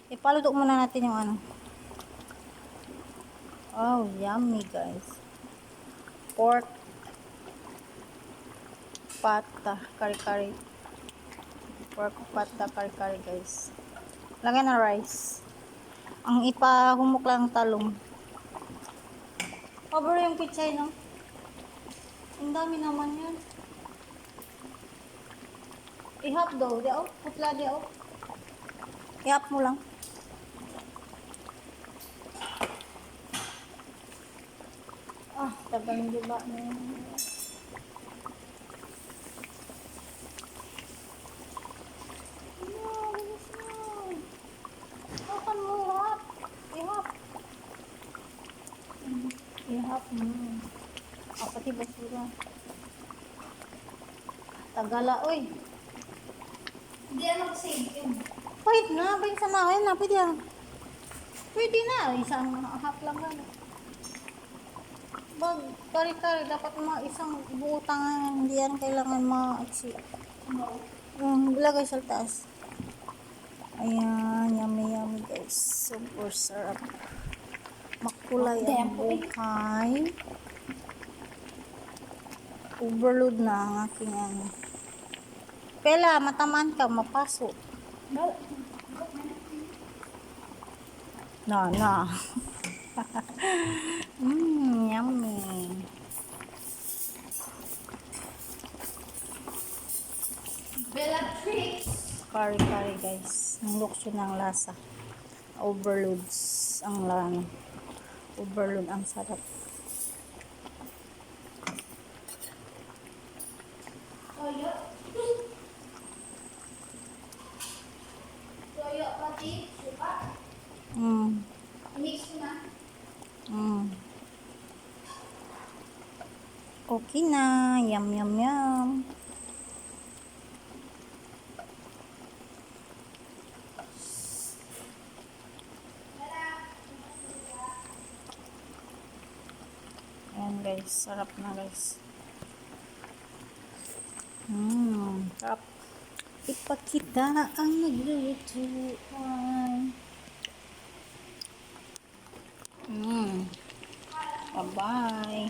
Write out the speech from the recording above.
Ipaluto muna natin yung ano. Oh, yummy guys. Pork pata kari-kari. Pork pata kari-kari guys. Lagyan na rice. Ang ipahumok lang talong. Cover yung pichay, no? Ang dami naman yun. Ihap daw. Di oh. Putla di oh. Ihap mo lang. Ah, tagal di ba? Hapan mo, ihap. Ihap. Ihap mo. Ah, pati basura. Tagala, oy. Hindi na mag-save yun. Wait na, ba yung samahin na, pwede yan. Pwede na, isang hap lang gano. Bag, kari-kari, dapat mga isang buutang, hindi yan kailangan ma-aksi. Ilagay sa taas. Ayan, yummy guys. Super sarap. Makulay ang buhay. Overload na ang aking ano. Pela, matamaan ka, mapasok. Na. Yummy. Bellatrix. Kari-kari guys. Ang lukso ng lasa. Overloads ang lana. Overload ang sarap. Toyo. Toyo pati suka. Mix ko na. Okay na. Yum. Ayan guys. Sarap na guys. Sarap. Ipakita ang naglutuan. Bye-bye.